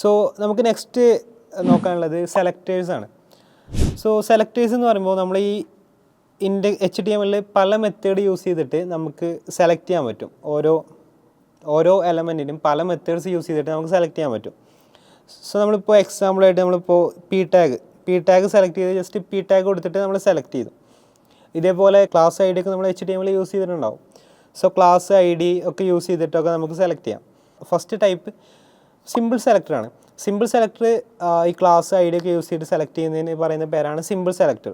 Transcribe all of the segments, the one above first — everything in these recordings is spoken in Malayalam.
സോ നമുക്ക് നെക്സ്റ്റ് നോക്കാനുള്ളത് സെലക്ടേഴ്സ് ആണ്. സോ സെലക്ടേഴ്സ് എന്ന് പറയുമ്പോൾ നമ്മൾ ഈ HTML പല മെത്തേഡ് യൂസ് ചെയ്തിട്ട് നമുക്ക് സെലക്ട് ചെയ്യാൻ പറ്റും. ഓരോ എലമെൻറ്റിനും പല മെത്തേഡ്സ് യൂസ് ചെയ്തിട്ട് നമുക്ക് സെലക്ട് ചെയ്യാൻ പറ്റും. സോ നമ്മളിപ്പോൾ എക്സാമ്പിളായിട്ട് നമ്മളിപ്പോൾ പി ടാഗ് സെലക്ട് ചെയ്ത് ജസ്റ്റ് പി ടാഗ് കൊടുത്തിട്ട് നമ്മൾ സെലക്ട് ചെയ്തു. ഇതേപോലെ ക്ലാസ് ID ഒക്കെ നമ്മൾ HTML യൂസ് ചെയ്തിട്ടുണ്ടാവും. സോ ക്ലാസ് ID ഒക്കെ യൂസ് ചെയ്തിട്ടൊക്കെ നമുക്ക് സെലക്ട് ചെയ്യാം. ഫസ്റ്റ് ടൈപ്പ് സിമ്പിൾ സെലക്ടറാണ്. സിമ്പിൾ സെലക്ടർ ഈ ക്ലാസ് ID ഒക്കെ യൂസ് ചെയ്തിട്ട് സെലക്ട് ചെയ്യുന്നതിന് പറയുന്ന പേരാണ് സിമ്പിൾ സെലക്ടർ.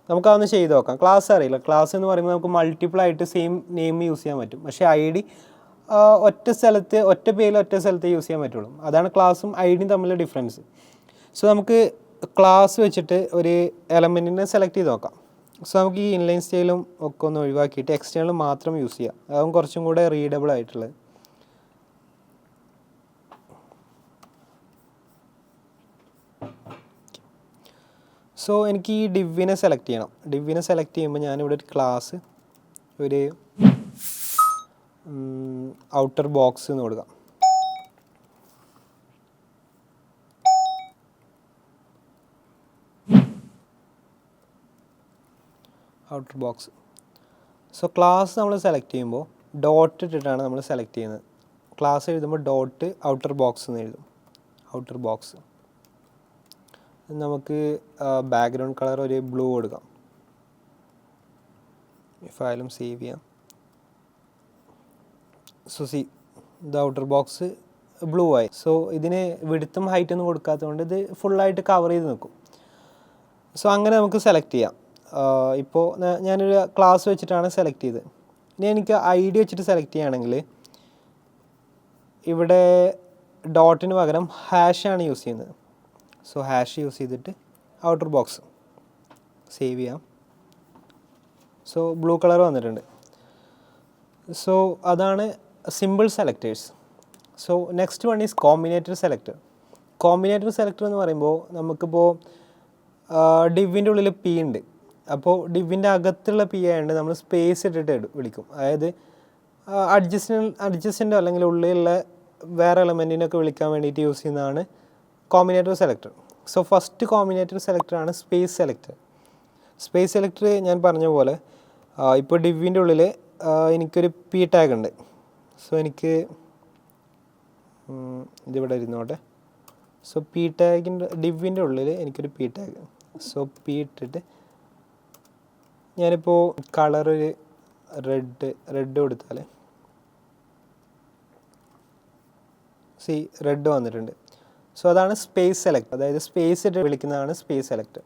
നമുക്കതൊന്ന് ചെയ്ത് നോക്കാം. ക്ലാസ് അറിയില്ല, ക്ലാസ് എന്ന് പറയുമ്പോൾ നമുക്ക് മൾട്ടിപ്പിൾ ആയിട്ട് സെയിം നെയിം യൂസ് ചെയ്യാൻ പറ്റും. പക്ഷേ ID ഒറ്റ പേരിൽ ഒറ്റ സ്ഥലത്ത് യൂസ് ചെയ്യാൻ പറ്റുള്ളൂ. അതാണ് ക്ലാസ്സും IDയും തമ്മിലുള്ള ഡിഫറൻസ്. സോ നമുക്ക് ക്ലാസ് വെച്ചിട്ട് ഒരു എലമെൻറ്റിനെ സെലക്ട് ചെയ്ത് നോക്കാം. സോ നമുക്ക് ഈ ഇൻലൈൻ സ്റ്റൈലും ഒക്കെ ഒന്ന് ഒഴിവാക്കിയിട്ട് എക്സ്റ്റേണൽ മാത്രം യൂസ് ചെയ്യാം. അതും കുറച്ചും കൂടെ റീഡബിൾ ആയിട്ടുള്ളത്. സോ എനിക്ക് ഈ ഡിവിനെ സെലക്ട് ചെയ്യണം. ഡിവിനെ സെലക്ട് ചെയ്യുമ്പോൾ ഞാനിവിടെ ഒരു ക്ലാസ് ഒരു ഔട്ടർ ബോക്സ് എന്ന് കൊടുക്കാം. Outer box. സോ ക്ലാസ് നമ്മൾ സെലക്ട് ചെയ്യുമ്പോൾ ഡോട്ട് ഇട്ടിട്ടാണ് നമ്മൾ സെലക്ട് ചെയ്യുന്നത്. ക്ലാസ് എഴുതുമ്പോൾ ഡോട്ട് ഔട്ടർ ബോക്സ് എന്ന് എഴുതും. Outer box. നമുക്ക് ബാക്ക്ഗ്രൗണ്ട് കളർ ഒരു ബ്ലൂ കൊടുക്കാം. ഈ ഫയലും സേവ് ചെയ്യാം. സോ ഇത് ഔട്ടർ ബോക്സ് ബ്ലൂ ആയി. സോ ഇതിന് വിഡ്ത്തും ഹൈറ്റൊന്നും കൊടുക്കാത്തതുകൊണ്ട് ഇത് ഫുള്ളായിട്ട് കവർ ചെയ്ത് നിൽക്കും. സോ അങ്ങനെ നമുക്ക് സെലക്ട് ചെയ്യാം. ഇപ്പോൾ ഞാനൊരു ക്ലാസ് വെച്ചിട്ടാണ് സെലക്ട് ചെയ്തത്. ഇനി എനിക്ക് ID വെച്ചിട്ട് സെലക്ട് ചെയ്യുകയാണെങ്കിൽ ഇവിടെ ഡോട്ടിന് പകരം ഹാഷാണ് യൂസ് ചെയ്യുന്നത്. സോ ഹാഷ് യൂസ് ചെയ്തിട്ട് ഔട്ടർ ബോക്സ് സേവ് ചെയ്യാം. സോ ബ്ലൂ കളർ വന്നിട്ടുണ്ട്. സോ അതാണ് simple selectors. So next one is Combinator selector. Combinator selector എന്ന് പറയുമ്പോൾ നമുക്കിപ്പോൾ ഡിവിൻ്റെ ഉള്ളിൽ P ഉണ്ട്. അപ്പോൾ ഡിവിൻ്റെ അകത്തുള്ള P ആയതുകൊണ്ട് നമ്മൾ സ്പേസ് ഇട്ടിട്ട് വിളിക്കും. അതായത് അഡ്ജസ്റ്റൻ്റോ അല്ലെങ്കിൽ ഉള്ളിലുള്ള വേറെ എലമെൻറ്റിനൊക്കെ വിളിക്കാൻ വേണ്ടിയിട്ട് യൂസ് ചെയ്യുന്നതാണ് combinator selector. So first combinator സെലക്ടറാണ് സ്പേസ് സെലക്ടർ. സ്പേസ് സെലക്ടർ ഞാൻ പറഞ്ഞ പോലെ ഇപ്പോൾ ഡിവിൻ്റെ ഉള്ളിൽ എനിക്കൊരു P ടാഗ് ഉണ്ട്. സോ എനിക്ക് ഇതിവിടെ ഇരുന്നോട്ടെ. സോ ഡിവിൻ്റെ ഉള്ളിൽ എനിക്കൊരു P ടാഗ്. സോ P ഇട്ടിട്ട് ഞാനിപ്പോൾ കളർ ഒരു റെഡ് കൊടുത്താൽ റെഡ് വന്നിട്ടുണ്ട്. സോ അതാണ് സ്പേസ് സെലക്ടർ. അതായത് സ്പേസ് ഇട്ട് വിളിക്കുന്നതാണ് space selector.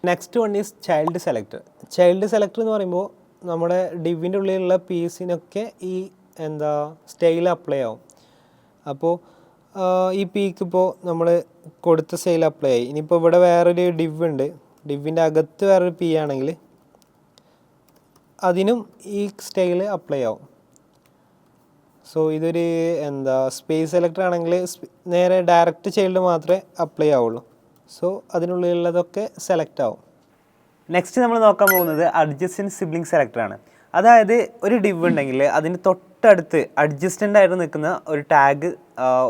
Next one is child selector. Child selector എന്ന് പറയുമ്പോൾ നമ്മുടെ ഡിവിൻ്റെ ഉള്ളിലുള്ള പീസിനൊക്കെ ഈ സ്റ്റൈൽ അപ്ലൈ ആവും. അപ്പോൾ ഈ പീക്ക് ഇപ്പോൾ നമ്മൾ കൊടുത്ത സ്റ്റൈൽ അപ്ലൈ ആയി. ഇനിയിപ്പോൾ ഇവിടെ വേറൊരു ഡിവ് ഉണ്ട്. ഡിവിൻ്റെ അകത്ത് വേറൊരു P ആണെങ്കിൽ അതിനും ഈ സ്റ്റൈൽ അപ്ലൈ ആവും. സോ ഇതൊരു സ്പേസ് സെലക്ടർ ആണെങ്കിൽ നേരെ ഡയറക്റ്റ് ചൈൽഡ് മാത്രമേ അപ്ലൈ ആവുള്ളൂ. സോ അതിനുള്ളിലുള്ളതൊക്കെ സെലക്ട് ആവും. നെക്സ്റ്റ് നമ്മൾ നോക്കാൻ പോകുന്നത് അഡ്ജസ്റ്റൻറ്റ് സിബ്ലിംഗ് സെലക്ടറാണ്. അതായത് ഒരു ഡിവ് ഉണ്ടെങ്കിൽ അതിന് തൊട്ടടുത്ത് അഡ്ജസ്റ്റൻ്റ് ആയിട്ട് നിൽക്കുന്ന ഒരു ടാഗ്,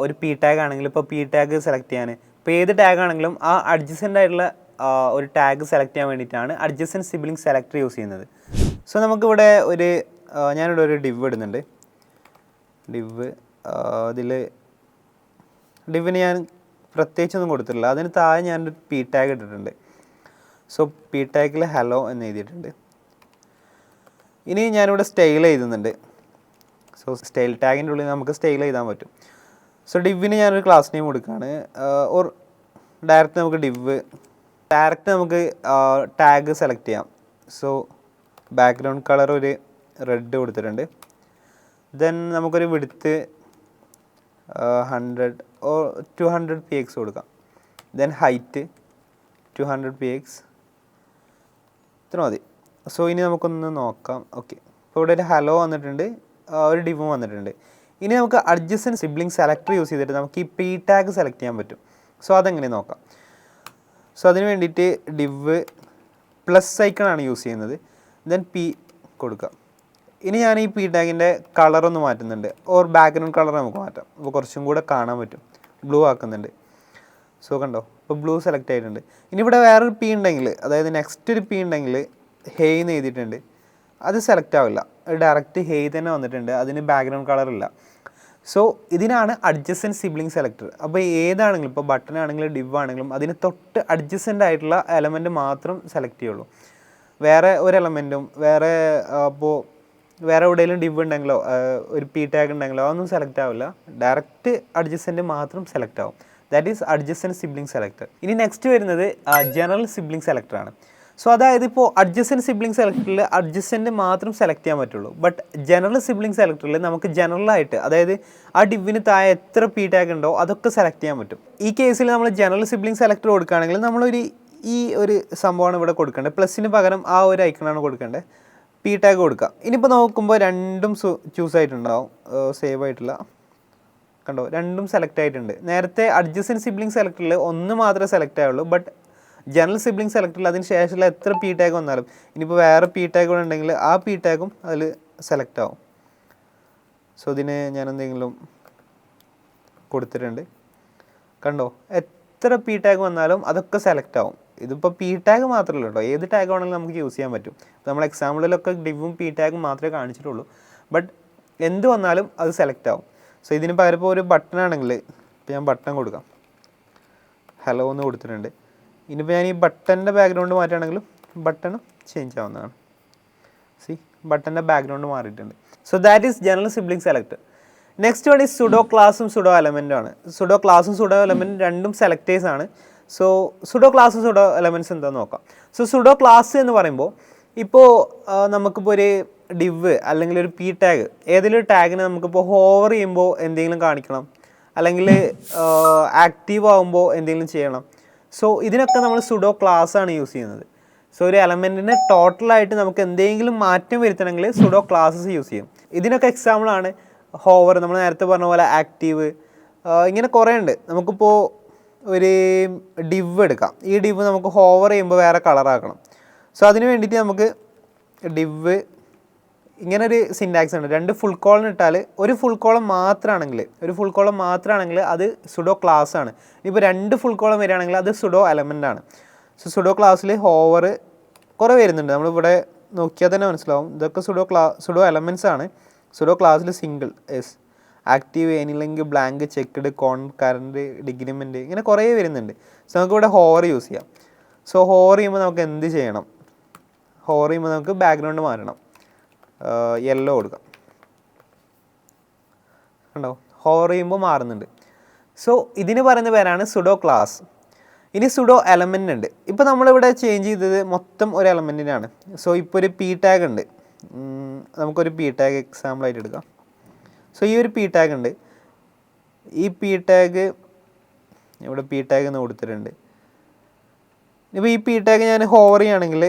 ഒരു P ടാഗ് ആണെങ്കിൽ ഇപ്പോൾ P ടാഗ് സെലക്ട് ചെയ്യാൻ, ഇപ്പോൾ ഏത് ടാഗ് ആണെങ്കിലും ആ അഡ്ജസ്റ്റൻ്റ് ആയിട്ടുള്ള ഒരു ടാഗ് സെലക്ട് ചെയ്യാൻ വേണ്ടിയിട്ടാണ് അഡ്ജസ്റ്റൻറ്റ് സിബ്ലിംഗ് സെലക്ടർ യൂസ് ചെയ്യുന്നത്. സോ നമുക്കിവിടെ ഞാനിവിടെ ഒരു ഡിവ് ഇടുന്നുണ്ട്. ഡിവിന് ഞാൻ പ്രത്യേകിച്ചൊന്നും കൊടുത്തിട്ടില്ല. അതിന് താഴെ ഞാനൊരു P ടാഗ് ഇട്ടിട്ടുണ്ട്. സോ P ടാഗിൽ ഹലോ എന്ന് എഴുതിയിട്ടുണ്ട്. ഇനി ഞാനിവിടെ സ്റ്റൈൽ എഴുതുന്നുണ്ട്. സോ സ്റ്റൈൽ ടാഗിൻ്റെ ഉള്ളിൽ നമുക്ക് സ്റ്റൈൽ എഴുതാൻ പറ്റും. സോ ഡിവിന് ഞാനൊരു ക്ലാസ് നെയിം കൊടുക്കുകയാണ്. ഓർ ഡയറക്റ്റ് നമുക്ക് ടാഗ് സെലക്ട് ചെയ്യാം. സോ ബാക്ക്ഗ്രൗണ്ട് കളർ ഒരു റെഡ് കൊടുത്തിട്ടുണ്ട്. ദെൻ നമുക്കൊരു വിഡ്ത്ത് 100 ഓർ 200 px കൊടുക്കാം. Then height 200 px. ഇത്ര മതി. സോ ഇനി നമുക്കൊന്ന് നോക്കാം. ഓക്കെ, ഇപ്പോൾ ഇവിടെ ഒരു ഹലോ വന്നിട്ടുണ്ട്, ഒരു ഡിവും വന്നിട്ടുണ്ട്. ഇനി നമുക്ക് അഡ്ജസ്റ്റൻറ്റ് സിബ്ലിംഗ് സെലക്ടർ യൂസ് ചെയ്തിട്ട് നമുക്ക് ഈ P ടാഗ് സെലക്ട് ചെയ്യാൻ പറ്റും. സോ അതെങ്ങനെ നോക്കാം. സോ അതിന് വേണ്ടിയിട്ട് ഡിവ് പ്ലസ് ഐക്കണാണ് യൂസ് ചെയ്യുന്നത്. ദെൻ P കൊടുക്കാം. ഇനി ഞാൻ ഈ P ടാഗിൻ്റെ കളറൊന്ന് മാറ്റുന്നുണ്ട്. ഓർ ബാക്ക്ഗ്രൗണ്ട് കളർ നമുക്ക് മാറ്റാം. അപ്പോൾ കുറച്ചും കൂടെ കാണാൻ പറ്റും. ബ്ലൂ ആക്കുന്നുണ്ട്. സോ കണ്ടോ, ഇപ്പോൾ ബ്ലൂ സെലക്ട് ആയിട്ടുണ്ട്. ഇനി ഇവിടെ വേറൊരു പി ഉണ്ടെങ്കിൽ, അതായത് നെക്സ്റ്റ് ഒരു പി ഉണ്ടെങ്കിൽ ഹേയ് എന്ന് എഴുതിയിട്ടുണ്ട്, അത് സെലക്ട് ആവില്ല. ഡയറക്റ്റ് ഹേയ് തന്നെ വന്നിട്ടുണ്ട്, അതിന് ബാക്ക്ഗ്രൗണ്ട് കളർ ഇല്ല. സോ ഇതിനാണ് അഡ്ജസൻറ്റ് സിബ്ലിംഗ് സെലക്ടർ. അപ്പോൾ ഏതാണെങ്കിലും, ഇപ്പോൾ ബട്ടൺ ആണെങ്കിലും ഡിവ് ആണെങ്കിലും അതിന് തൊട്ട് അഡ്ജസൻ്റ് ആയിട്ടുള്ള എലമെൻറ്റ് മാത്രം സെലക്ട് ചെയ്യുള്ളൂ. വേറെ ഒരു എലമെൻറ്റും വേറെ ഇപ്പോൾ വേറെ എവിടെയെങ്കിലും ഡിവ് ഉണ്ടെങ്കിലോ ഒരു പി ടാഗ് ഉണ്ടെങ്കിലോ അതൊന്നും സെലക്ട് ആവില്ല. ഡയറക്റ്റ് അഡ്ജസൻറ്റ് മാത്രം സെലക്ട് ആവും. That is adjacent sibling selector. ഇനി നെക്സ്റ്റ് വരുന്നത് ജനറൽ സിബ്ലിംഗ് സെലക്ടറാണ്. സോ അതായത് ഇപ്പോൾ അഡ്ജസൻറ്റ് സിബ്ലിംഗ് സെലക്ടറിൽ അഡ്ജസൻറ്റ് മാത്രം സെലക്ട് ചെയ്യാൻ പറ്റുള്ളൂ. ബട്ട് ജനറൽ സിബ്ലിംഗ് സെലക്ടറിൽ നമുക്ക് ജനറലായിട്ട്, അതായത് ആ ഡിവിന് താഴെ എത്ര പി ടാഗ് ഉണ്ടോ അതൊക്കെ സെലക്ട് ചെയ്യാൻ പറ്റും. ഈ കേസിൽ നമ്മൾ ജനറൽ സിബ്ലിംഗ് സെലക്ടർ കൊടുക്കുകയാണെങ്കിൽ നമ്മളൊരു ഈ ഒരു സംഭവമാണ് ഇവിടെ കൊടുക്കേണ്ടത്. പ്ലസിന് പകരം ആ ഒരു ഐക്കണാണ് കൊടുക്കേണ്ടത്. പി ടാഗ് കൊടുക്കുക. ഇനിയിപ്പോൾ നോക്കുമ്പോൾ രണ്ടും ചൂസ് ആയിട്ടുണ്ടാവും, സേവ് ആയിട്ടില്ല. കണ്ടോ, രണ്ടും സെലക്ട് ആയിട്ടുണ്ട്. നേരത്തെ അഡ്ജസൻറ്റ് സിബ്ലിംഗ് സെലക്ടറിൽ ഒന്ന് മാത്രമേ സെലക്ട് ആവുള്ളൂ. ബട്ട് ജനറൽ സിബ്ലിംഗ് സെലക്ടറിൽ അതിന് ശേഷമുള്ള എത്ര പി ടാഗ് വന്നാലും, ഇനിയിപ്പോൾ വേറെ പി ടാഗുകൾ ഉണ്ടെങ്കിൽ ആ പി ടാഗും അതിൽ സെലക്ട് ആവും. സോ ഇതിന് ഞാൻ എന്തെങ്കിലും കൊടുത്തിട്ടുണ്ട്. കണ്ടോ, എത്ര പി ടാഗ് വന്നാലും അതൊക്കെ സെലക്ട് ആവും. ഇതിപ്പോൾ പി ടാഗ് മാത്രമല്ല കേട്ടോ, ഏത് ടാഗ് ആണെങ്കിലും നമുക്ക് യൂസ് ചെയ്യാൻ പറ്റും. ഇപ്പോൾ നമ്മൾ എക്സാമ്പിളിലൊക്കെ ഡിവും പി ടാഗും മാത്രമേ കാണിച്ചിട്ടുള്ളൂ. ബട്ട് എന്ത് വന്നാലും അത് സെലക്ട് ആവും. സോ ഇതിന് പകരം ഇപ്പോൾ ഒരു ബട്ടൺ ആണെങ്കിൽ, ഇപ്പോൾ ഞാൻ ബട്ടൺ കൊടുക്കാം, ഹലോ എന്ന് കൊടുത്തിട്ടുണ്ട്. ഇനിയിപ്പോൾ ഞാൻ ഈ ബട്ടൻ്റെ ബാക്ക്ഗ്രൗണ്ട് മാറ്റുകയാണെങ്കിലും ബട്ടണും ചേഞ്ച് ആവുന്നതാണ്. സി, ബട്ടൻ്റെ ബാക്ക്ഗ്രൗണ്ട് മാറിയിട്ടുണ്ട്. So that is general sibling selector. Next one is sudo ക്ലാസും സുഡോ എലമെൻറ്റും ആണ്. സുഡോ ക്ലാസും സുഡോ എലമെൻറ്റും രണ്ടും സെലക്ടേഴ്സ് ആണ്. So sudo class sudo elements എന്താണെന്ന് നോക്കാം. സോ സുഡോ ക്ലാസ് എന്ന് പറയുമ്പോൾ ഇപ്പോൾ നമുക്കിപ്പോൾ ഒരു ഡിവ് അല്ലെങ്കിൽ ഒരു പി ടാഗ്, ഏതെങ്കിലും ഒരു ടാഗിന് നമുക്കിപ്പോൾ ഹോവർ ചെയ്യുമ്പോൾ എന്തെങ്കിലും കാണിക്കണം, അല്ലെങ്കിൽ ആക്റ്റീവ് ആകുമ്പോൾ എന്തെങ്കിലും ചെയ്യണം. സോ ഇതിനൊക്കെ നമ്മൾ സുഡോ ക്ലാസ് ആണ് യൂസ് ചെയ്യുന്നത്. സോ ഒരു എലമെൻറ്റിന് ടോട്ടലായിട്ട് നമുക്ക് എന്തെങ്കിലും മാറ്റം വരുത്തണമെങ്കിൽ സുഡോ ക്ലാസ്സസ് യൂസ് ചെയ്യും. ഇതിനൊക്കെ എക്സാമ്പിളാണ് ഹോവർ, നമ്മൾ നേരത്തെ പറഞ്ഞ പോലെ ആക്റ്റീവ്, ഇങ്ങനെ കുറേ ഉണ്ട്. നമുക്കിപ്പോൾ ഒരു ഡിവ് എടുക്കാം. ഈ ഡിവ് നമുക്ക് ഹോവർ ചെയ്യുമ്പോൾ വേറെ കളറാക്കണം. സോ അതിന് വേണ്ടിയിട്ട് നമുക്ക് ഡിവ് ഇങ്ങനെ ഒരു സിൻറ്റാക്സ് ഉണ്ട്. രണ്ട് ഫുൾ കോളം ഇട്ടാൽ ഒരു ഫുൾ കോളം മാത്രമാണെങ്കിൽ അത് സുഡോ ക്ലാസ് ആണ്. ഇപ്പോൾ രണ്ട് ഫുൾ കോളം വരികയാണെങ്കിൽ അത് സുഡോ എലമെൻ്റ് ആണ്. സോ സുഡോ ക്ലാസ്സിൽ ഹോവർ കുറേ വരുന്നുണ്ട്. നമ്മളിവിടെ നോക്കിയാൽ തന്നെ മനസ്സിലാവും. ഇതൊക്കെ സുഡോ എലമെൻറ്റ്സ് ആണ്. സുഡോ ക്ലാസ്സിൽ സിംഗിൾ, എസ്, ആക്റ്റീവ്, എനില്ലെങ്കിൽ ബ്ലാങ്ക്, ചെക്ക്ഡ്, കോൺകറൻറ്റ്, ഡിഗ്രിമെൻറ്റ്, ഇങ്ങനെ കുറേ വരുന്നുണ്ട്. സോ നമുക്കിവിടെ ഹോവർ യൂസ് ചെയ്യാം. സോ ഹോവർ ചെയ്യുമ്പോൾ നമുക്ക് എന്ത് ചെയ്യണം? ഹോവർ ചെയ്യുമ്പോൾ നമുക്ക് ബാക്ക്ഗ്രൗണ്ട് മാറണം, യെല്ലോ കൊടുക്കാം. കണ്ടോ, ഹോവർ ചെയ്യുമ്പോൾ മാറുന്നുണ്ട്. സോ ഇതിന് പറയുന്ന പേരാണ് സുഡോ ക്ലാസ്. ഇനി സുഡോ എലമെൻ്റ് ഉണ്ട്. ഇപ്പോൾ നമ്മളിവിടെ ചേഞ്ച് ചെയ്തത് മൊത്തം ഒരു എലമെൻറ്റിനാണ്. സോ ഇപ്പോൾ ഒരു പി ടാഗ് ഉണ്ട്. നമുക്കൊരു പി ടാഗ് എക്സാമ്പിളായിട്ട് എടുക്കാം. സോ ഈ ഒരു പി ടാഗ് ഉണ്ട്. ഈ പി ടാഗ് ഇവിടെ പി ടാഗ് എന്ന് കൊടുത്തിട്ടുണ്ട്. ഇപ്പോൾ ഈ പി ടാഗ് ഞാൻ ഹോവർ ചെയ്യുകയാണെങ്കിൽ,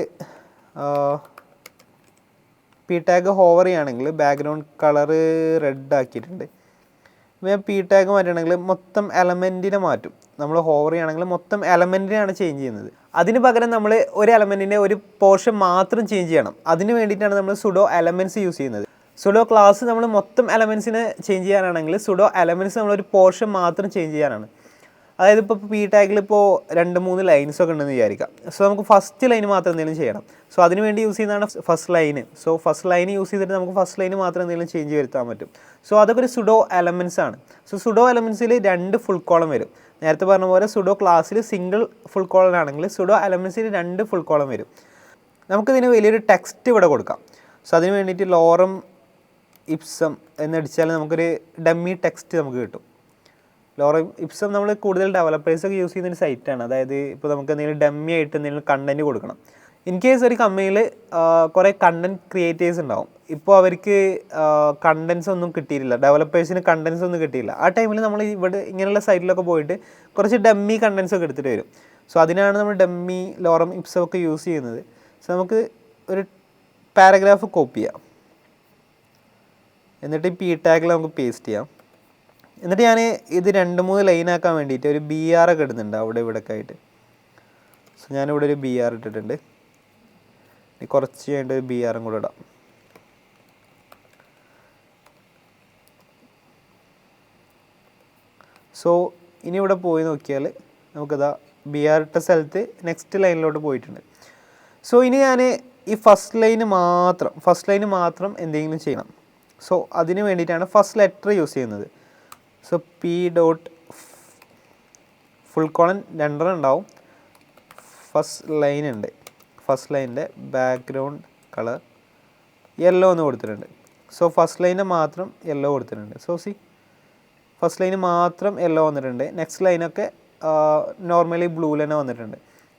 പി ടാഗ് ഹോവർ ചെയ്യുകയാണെങ്കിൽ ബാക്ക്ഗ്രൗണ്ട് കളറ് റെഡ് ആക്കിയിട്ടുണ്ട്. ഇപ്പോൾ ഞാൻ പി ടാഗ് മാറ്റുകയാണെങ്കിൽ മൊത്തം എലമെൻറ്റിനെ മാറ്റും. നമ്മൾ ഹോവർ ചെയ്യുകയാണെങ്കിൽ മൊത്തം എലമെൻറ്റിനെയാണ് ചേഞ്ച് ചെയ്യുന്നത്. അതിന് പകരം നമ്മൾ ഒരു എലമെൻറ്റിൻ്റെ ഒരു പോർഷൻ മാത്രം ചേഞ്ച് ചെയ്യണം. അതിന് വേണ്ടിയിട്ടാണ് നമ്മൾ സുഡോ എലമെൻറ്റ്സ് യൂസ് ചെയ്യുന്നത്. സുഡോ ക്ലാസ് നമ്മൾ മൊത്തം എലമെൻറ്റ്സിനെ ചേഞ്ച് ചെയ്യാനാണെങ്കിൽ സുഡോ എലമെൻറ്റ്സ് നമ്മളൊരു പോർഷൻ മാത്രം ചേഞ്ച് ചെയ്യാനാണ്. അതായത് ഇപ്പോൾ പി ടാഗിൽ ഇപ്പോൾ 2-3 ലൈൻസൊക്കെ ഉണ്ടെന്ന് വിചാരിക്കാം. സോ നമുക്ക് ഫസ്റ്റ് ലൈൻ മാത്രം എന്തെങ്കിലും ചെയ്യണം. സോ അതിന് വേണ്ടി യൂസ് ചെയ്യുന്നതാണ് first line. So first line use ചെയ്തിട്ട് നമുക്ക് ഫസ്റ്റ് ലൈന് മാത്രം എന്തെങ്കിലും ചേഞ്ച് വരുത്താൻ പറ്റും. സോ അതൊക്കെ ഒരു സുഡോ എലമെൻറ്റ്സ് ആണ്. സോ സുഡോ എലമെൻറ്റ്സിൽ 2 ഫുൾ കോളം വരും. നേരത്തെ പറഞ്ഞ പോലെ സുഡോ ക്ലാസ്സിൽ സിംഗിൾ ഫുൾ കോളം ആണെങ്കിൽ സുഡോ എലമെൻറ്റ്സിൽ 2 ഫുൾ കോളം വരും. നമുക്കിതിന് വലിയൊരു ടെക്സ്റ്റ് ഇവിടെ കൊടുക്കാം. സോ അതിന് വേണ്ടിയിട്ട് ലോറം ഇപ്സം എന്നടിച്ചാൽ നമുക്കൊരു ഡമ്മി ടെക്സ്റ്റ് നമുക്ക് കിട്ടും. ലോറം ഇപ്സം നമ്മൾ കൂടുതൽ ഡെവലപ്പേഴ്സൊക്കെ യൂസ് ചെയ്യുന്ന ഒരു സൈറ്റാണ്. അതായത് ഇപ്പോൾ നമുക്ക് എന്തെങ്കിലും ഡമ്മി ആയിട്ട് എന്തെങ്കിലും കണ്ടൻറ്റ് കൊടുക്കണം. ഇൻ കേസ് ഒരു കമ്പനിയിൽ കുറേ കണ്ടൻറ്റ് ക്രിയേറ്റേഴ്സ് ഉണ്ടാവും. ഇപ്പോൾ അവർക്ക് കണ്ടൻസ് ഒന്നും കിട്ടിയിട്ടില്ല, ഡെവലപ്പേഴ്സിന് കണ്ടൻസ് ഒന്നും കിട്ടിയില്ല. ആ ടൈമിൽ നമ്മൾ ഇവിടെ ഇങ്ങനെയുള്ള സൈറ്റിലൊക്കെ പോയിട്ട് കുറച്ച് ഡമ്മി കണ്ടൻസ് ഒക്കെ എടുത്തിട്ട് വരും. സോ അതിനാണ് നമ്മൾ ഡമ്മി, ലോറം ഇപ്സം ഒക്കെ യൂസ് ചെയ്യുന്നത്. സോ നമുക്ക് ഒരു പാരഗ്രാഫ് കോപ്പി ചെയ്യാം, എന്നിട്ട് ഈ പി ടാഗിൽ നമുക്ക് പേസ്റ്റ് ചെയ്യാം. എന്നിട്ട് ഞാൻ ഇത് 2-3 ലൈനാക്കാൻ വേണ്ടിയിട്ട് ഒരു BR ഒക്കെ ഇടുന്നുണ്ട് അവിടെ ഇവിടെയൊക്കെ ആയിട്ട്. സോ ഞാനിവിടെ ഒരു BR ഇട്ടിട്ടുണ്ട്. കുറച്ച് കഴിഞ്ഞിട്ട് ഒരു BR കൂടെ ഇടാം. സോ ഇനി ഇവിടെ പോയി നോക്കിയാൽ നമുക്കിതാ ബി ആർ ഇട്ട സ്ഥലത്ത് നെക്സ്റ്റ് ലൈനിലോട്ട് പോയിട്ടുണ്ട്. സോ ഇനി ഞാൻ ഈ ഫസ്റ്റ് ലൈന് മാത്രം എന്തെങ്കിലും ചെയ്യണം. സോ അതിന് വേണ്ടിയിട്ടാണ് ഫസ്റ്റ് ലെറ്റർ യൂസ് ചെയ്യുന്നത്. So P dot full colon 2 ഉണ്ടാവും. ഫസ്റ്റ് ലൈൻ ഉണ്ട്. ഫസ്റ്റ് ലൈനിൻ്റെ ബാക്ക്ഗ്രൗണ്ട് കളർ യെല്ലോ എന്ന് കൊടുത്തിട്ടുണ്ട്. സോ ഫസ്റ്റ് ലൈന് മാത്രം യെല്ലോ കൊടുത്തിട്ടുണ്ട്. സോ ഫസ്റ്റ് ലൈന് മാത്രം യെല്ലോ വന്നിട്ടുണ്ട്. നെക്സ്റ്റ് ലൈനൊക്കെ നോർമലി ബ്ലൂ തന്നെ വന്നിട്ടുണ്ട്.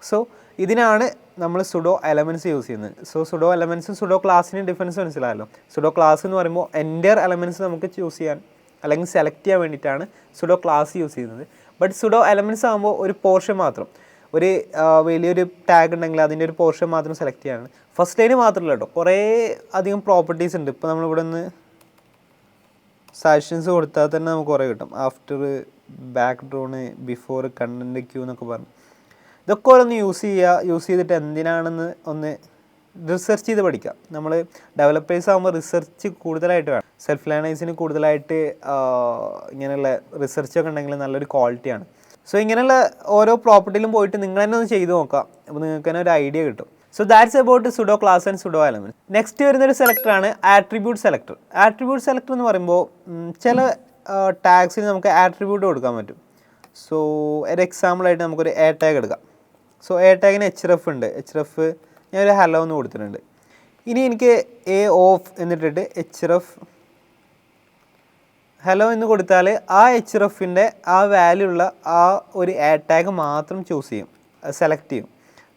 സോ ഇതിനാണ് നമ്മൾ സുഡോ എലമെൻറ്റ്സ് യൂസ് ചെയ്യുന്നത്. സോ സുഡോ എലമെൻറ്റ്സും സുഡോ ക്ലാസ്സിനും ഡിഫറൻസ് മനസ്സിലായല്ലോ. സുഡോ ക്ലാസ് എന്ന് പറയുമ്പോൾ എൻ്റയർ എലമെൻറ്റ്സ് നമുക്ക് ചൂസ് ചെയ്യാൻ അല്ലെങ്കിൽ സെലക്ട് ചെയ്യാൻ വേണ്ടിയിട്ടാണ് സുഡോ ക്ലാസ് യൂസ് ചെയ്യുന്നത്. ബട്ട് സുഡോ എലമെൻറ്റ്സ് ആകുമ്പോൾ ഒരു പോർഷൻ മാത്രം, ഒരു വലിയൊരു ടാഗ് ഉണ്ടെങ്കിൽ അതിൻ്റെ ഒരു പോർഷൻ മാത്രം സെലക്ട് ചെയ്യാണ്. ഫസ്റ്റ് ലൈന് മാത്രമല്ല കേട്ടോ, കുറേ അധികം പ്രോപ്പർട്ടീസ് ഉണ്ട്. ഇപ്പോൾ നമ്മളിവിടെ നിന്ന് സജഷൻസ് കൊടുത്താൽ തന്നെ നമുക്ക് കുറേ കിട്ടും. After, background, before, content cue എന്നൊക്കെ പറഞ്ഞു. ഇതൊക്കെ ഒന്ന് യൂസ് ചെയ്തിട്ട് എന്തിനാണെന്ന് ഒന്ന് റിസർച്ച് ചെയ്ത് പഠിക്കാം. നമ്മൾ ഡെവലപ്പേഴ്സ് ആകുമ്പോൾ റിസർച്ച് കൂടുതലായിട്ട് വേണം. സെൽഫ് ലേണേഴ്സിന് കൂടുതലായിട്ട് ഇങ്ങനെയുള്ള റിസർച്ചൊക്കെ ഉണ്ടെങ്കിൽ നല്ലൊരു ക്വാളിറ്റിയാണ്. സോ ഇങ്ങനെയുള്ള ഓരോ പ്രോപ്പർട്ടിയിലും പോയിട്ട് നിങ്ങൾ തന്നെ ഒന്ന് ചെയ്ത് നോക്കാം. അപ്പോൾ നിങ്ങൾക്ക് തന്നെ ഒരു ഐഡിയ കിട്ടും. So that's about sudo class and sudo element. Next വരുന്നൊരു സെലക്ടറാണ് ആട്രിബ്യൂട്ട് സെലക്ടർ. ആട്രിബ്യൂട്ട് സെലക്ടർ എന്ന് പറയുമ്പോൾ ചില ടാഗ്സിന് നമുക്ക് ആട്രിബ്യൂട്ട് കൊടുക്കാൻ പറ്റും. സോ ഒരു എക്സാമ്പിളായിട്ട് നമുക്കൊരു എ ടാഗ് എടുക്കാം. സോ എ ടാഗിന് എച്ച് ഉണ്ട്. എച്ച് ഞാനൊരു ഹലോ എന്ന് കൊടുത്തിട്ടുണ്ട്. ഇനി എനിക്ക് എ ഓഫ് എന്നിട്ടിട്ട് എച്ച് ഹലോ എന്ന് കൊടുത്താൽ ആ എച്ച് ആ വാല്യൂ ഉള്ള ആ ഒരു എ ടാഗ് മാത്രം ചൂസ് ചെയ്യും, സെലക്ട് ചെയ്യും.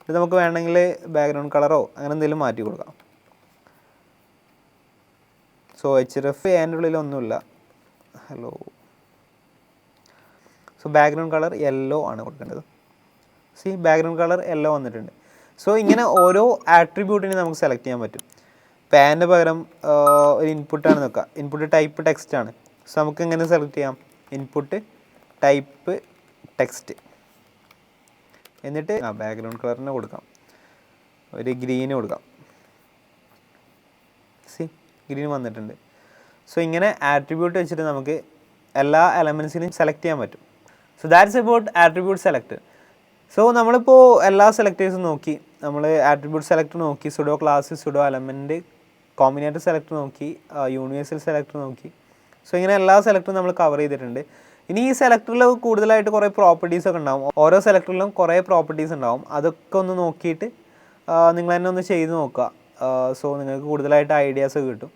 ഇത് നമുക്ക് വേണമെങ്കിൽ ബാക്ക്ഗ്രൗണ്ട് കളറോ അങ്ങനെ എന്തെങ്കിലും മാറ്റി കൊടുക്കാം. സോ എച്ച് എൻ്റെ ഉള്ളിലൊന്നുമില്ല, hello. So background colour yellow ആണ് കൊടുക്കേണ്ടത്. ബാക്ക്ഗ്രൗണ്ട് കളർ യെല്ലോ വന്നിട്ടുണ്ട്. സോ ഇങ്ങനെ ഓരോ ആട്രിബ്യൂട്ടിനെ നമുക്ക് സെലക്ട് ചെയ്യാൻ പറ്റും. പാൻ്റെ പകരം ഒരു ഇൻപുട്ടാണ് നോക്കുക. ഇൻപുട്ട് ടൈപ്പ് ടെക്സ്റ്റ് ആണ്. സോ നമുക്ക് എങ്ങനെ സെലക്ട് ചെയ്യാം? ഇൻപുട്ട് ടൈപ്പ് ടെക്സ്റ്റ്, എന്നിട്ട് ബാക്ക്ഗ്രൗണ്ട് കളറിന് കൊടുക്കാം, ഒരു ഗ്രീന് കൊടുക്കാം. ഗ്രീൻ വന്നിട്ടുണ്ട്. സോ ഇങ്ങനെ ആട്രിബ്യൂട്ട് വെച്ചിട്ട് നമുക്ക് എല്ലാ എലമെൻസിനും സെലക്ട് ചെയ്യാൻ പറ്റും. So that's about attribute select. So നമ്മളിപ്പോൾ എല്ലാ സെലക്ടേഴ്സും നോക്കി. നമ്മൾ ആട്രിബ്യൂട്ട് സെലക്ടർ നോക്കി, sudo class, sudo element, Combinator selector നോക്കി, യൂണിവേഴ്സൽ സെലക്ടർ നോക്കി. സോ ഇങ്ങനെ എല്ലാ സെലക്ടറും നമ്മൾ കവർ ചെയ്തിട്ടുണ്ട്. ഇനി ഈ സെലക്ടറിൽ കൂടുതലായിട്ട് കുറേ പ്രോപ്പർട്ടീസ് ഒക്കെ ഉണ്ടാവും. ഓരോ സെലക്ടറിലും കുറേ പ്രോപ്പർട്ടീസ് ഉണ്ടാവും. അതൊക്കെ ഒന്ന് നോക്കിയിട്ട് നിങ്ങൾ തന്നെ ഒന്ന് ചെയ്ത് നോക്കുക. സോ നിങ്ങൾക്ക് കൂടുതലായിട്ട് ഐഡിയാസ് കിട്ടും.